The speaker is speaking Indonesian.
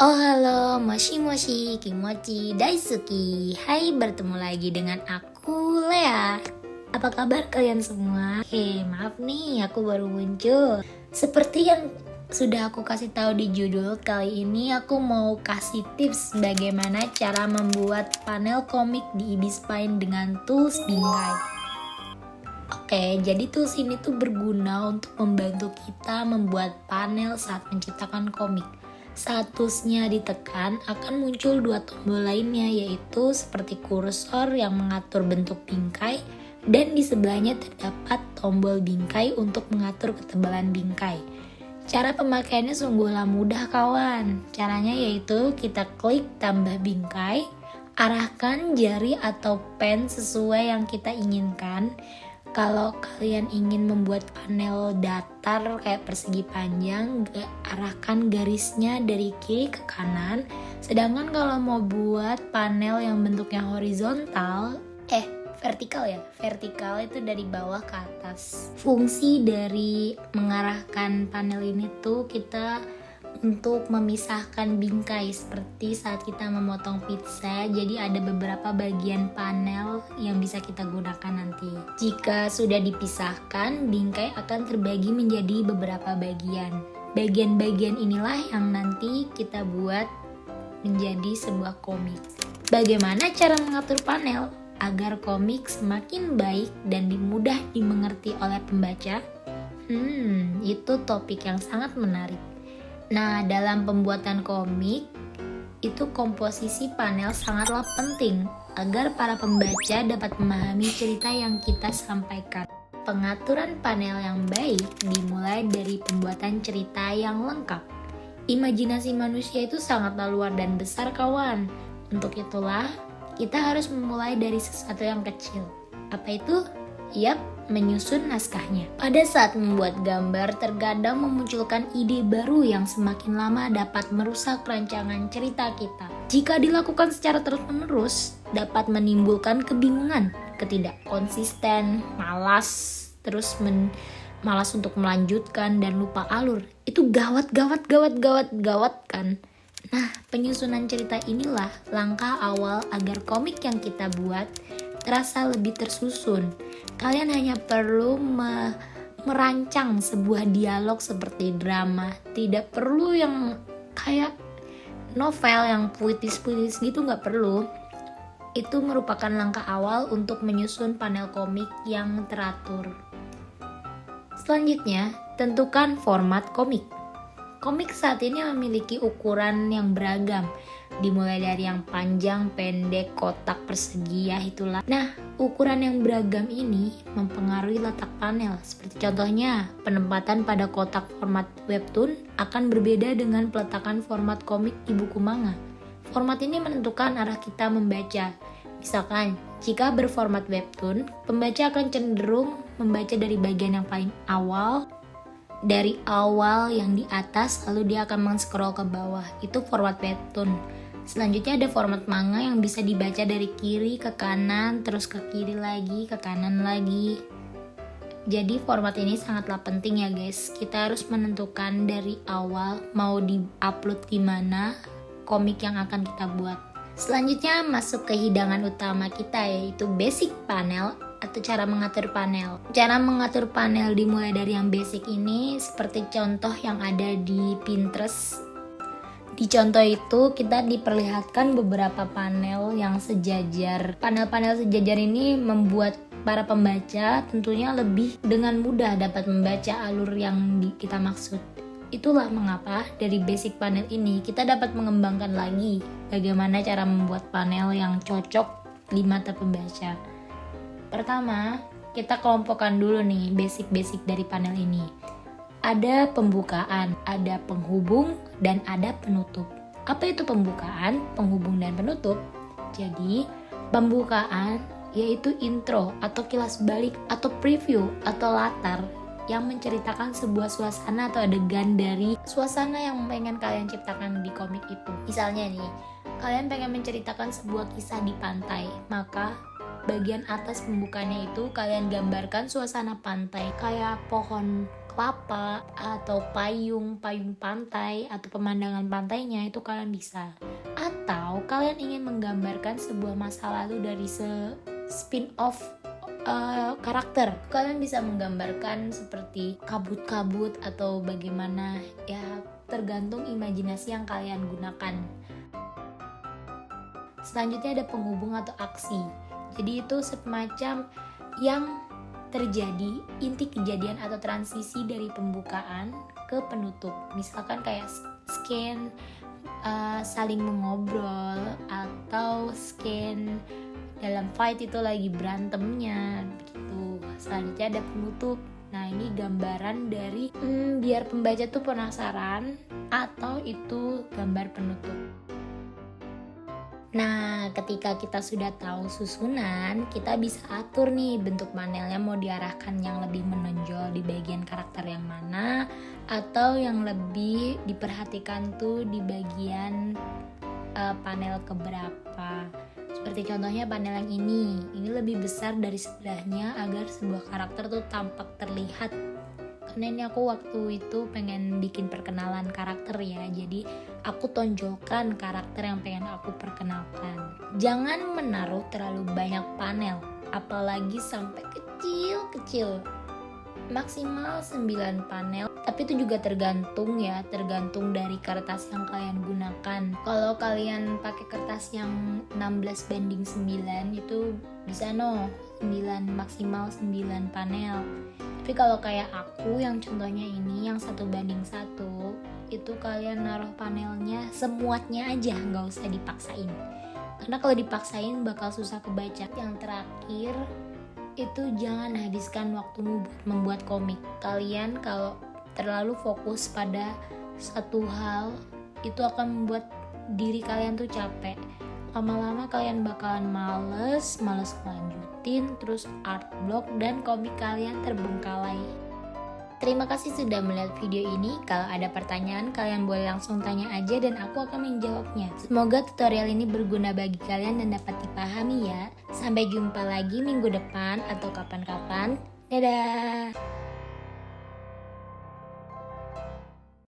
Oh halo, moshi moshi, kimochi, daisuki. Hai, bertemu lagi dengan aku, Lea. Apa kabar kalian semua? Maaf nih, aku baru muncul. Seperti yang sudah aku kasih tahu di judul, kali ini aku mau kasih tips bagaimana cara membuat panel komik di Ibis Paint dengan tools bingkai. Oke, jadi tools ini tuh berguna untuk membantu kita membuat panel saat menciptakan komik. Saat toolsnya ditekan, akan muncul dua tombol lainnya, yaitu seperti kursor yang mengatur bentuk bingkai, dan di sebelahnya terdapat tombol bingkai untuk mengatur ketebalan bingkai. Cara pemakaiannya sungguhlah mudah kawan. Caranya yaitu kita klik tambah bingkai, arahkan jari atau pen sesuai yang kita inginkan. Kalau kalian ingin membuat panel datar kayak persegi panjang, arahkan garisnya dari kiri ke kanan. Sedangkan kalau mau buat panel yang bentuknya horizontal, vertikal itu dari bawah ke atas. Fungsi dari mengarahkan panel ini tuh kita untuk memisahkan bingkai, seperti saat kita memotong pizza, jadi ada beberapa bagian panel yang bisa kita gunakan nanti. Jika sudah dipisahkan, bingkai akan terbagi menjadi beberapa bagian. Bagian-bagian inilah yang nanti kita buat menjadi sebuah komik. Bagaimana cara mengatur panel agar komik semakin baik dan mudah dimengerti oleh pembaca? Itu topik yang sangat menarik. Nah, dalam pembuatan komik, itu komposisi panel sangatlah penting agar para pembaca dapat memahami cerita yang kita sampaikan. Pengaturan panel yang baik dimulai dari pembuatan cerita yang lengkap. Imajinasi manusia itu sangatlah luar dan besar kawan. Untuk itulah, kita harus memulai dari sesuatu yang kecil. Apa itu? Yap, menyusun naskahnya. Pada saat membuat gambar, terkadang memunculkan ide baru yang semakin lama dapat merusak rancangan cerita kita. Jika dilakukan secara terus-menerus, dapat menimbulkan kebingungan, ketidakkonsisten, malas untuk melanjutkan dan lupa alur. Itu gawat kan. Nah, penyusunan cerita inilah langkah awal agar komik yang kita buat terasa lebih tersusun. Kalian hanya perlu merancang sebuah dialog seperti drama. Tidak perlu yang kayak novel yang puitis-puitis gitu, nggak perlu. Itu merupakan langkah awal untuk menyusun panel komik yang teratur. Selanjutnya, tentukan format komik. Komik saat ini memiliki ukuran yang beragam, dimulai dari yang panjang, pendek, kotak, persegi, ya itulah. Nah, ukuran yang beragam ini mempengaruhi letak panel. Seperti contohnya, penempatan pada kotak format webtoon akan berbeda dengan peletakan format komik di buku manga. Format ini menentukan arah kita membaca. Misalkan, jika berformat webtoon, pembaca akan cenderung membaca dari bagian yang paling awal, dari awal yang di atas, lalu dia akan men-scroll ke bawah. Itu format webtoon. Selanjutnya ada format manga yang bisa dibaca dari kiri ke kanan, terus ke kiri lagi, ke kanan lagi. Jadi format ini sangatlah penting ya guys. Kita harus menentukan dari awal mau di-upload di mana komik yang akan kita buat. Selanjutnya masuk ke hidangan utama kita, yaitu basic panel atau cara mengatur panel. Cara mengatur panel dimulai dari yang basic ini seperti contoh yang ada di Pinterest. Di contoh itu kita diperlihatkan beberapa panel yang sejajar. Panel-panel sejajar ini membuat para pembaca tentunya lebih dengan mudah dapat membaca alur yang kita maksud. Itulah mengapa dari basic panel ini kita dapat mengembangkan lagi bagaimana cara membuat panel yang cocok di mata pembaca. Pertama, kita kelompokkan dulu nih basic-basic dari panel ini. Ada pembukaan, ada penghubung, dan ada penutup. Apa itu pembukaan, penghubung, dan penutup? Jadi, pembukaan yaitu intro atau kilas balik atau preview atau latar yang menceritakan sebuah suasana atau adegan dari suasana yang pengen kalian ciptakan di komik itu. Misalnya nih, kalian pengen menceritakan sebuah kisah di pantai, maka bagian atas pembukanya itu kalian gambarkan suasana pantai kayak pohon kelapa atau payung pantai atau pemandangan pantainya, itu kalian bisa. Atau kalian ingin menggambarkan sebuah masa lalu dari spin-off karakter, kalian bisa menggambarkan seperti kabut-kabut atau bagaimana, ya tergantung imajinasi yang kalian gunakan. Selanjutnya ada penghubung atau aksi. Jadi itu semacam yang terjadi, inti kejadian atau transisi dari pembukaan ke penutup. Misalkan kayak scan saling mengobrol, atau scan dalam fight itu lagi berantemnya begitu. Selanjutnya ada penutup. Nah ini gambaran dari biar pembaca tuh penasaran, atau itu gambar penutup. Nah ketika kita sudah tahu susunan, kita bisa atur nih bentuk panelnya mau diarahkan yang lebih menonjol di bagian karakter yang mana, atau yang lebih diperhatikan tuh di bagian panel keberapa. Seperti contohnya panel yang ini lebih besar dari sebelahnya agar sebuah karakter tuh tampak terlihat. Karena ini aku waktu itu pengen bikin perkenalan karakter ya, jadi aku tonjolkan karakter yang pengen aku perkenalkan. Jangan menaruh terlalu banyak panel, apalagi sampai kecil-kecil. Maksimal 9 panel, tapi itu juga tergantung dari kertas yang kalian gunakan. Kalau kalian pakai kertas yang 16:9 itu bisa 9, maksimal 9 panel. Tapi kalau kayak aku yang contohnya ini yang 1:1, itu kalian naruh panelnya semuatnya aja, nggak usah dipaksain. Karena kalau dipaksain bakal susah kebaca. Yang terakhir itu jangan habiskan waktumu buat membuat komik. Kalian kalau terlalu fokus pada satu hal, itu akan membuat diri kalian tuh capek. Lama-lama kalian bakalan males lanjutin, terus art block dan komik kalian terbengkalai. Terima kasih sudah melihat video ini. Kalau ada pertanyaan, kalian boleh langsung tanya aja dan aku akan menjawabnya. Semoga tutorial ini berguna bagi kalian dan dapat dipahami ya. Sampai jumpa lagi minggu depan atau kapan-kapan. Dadah!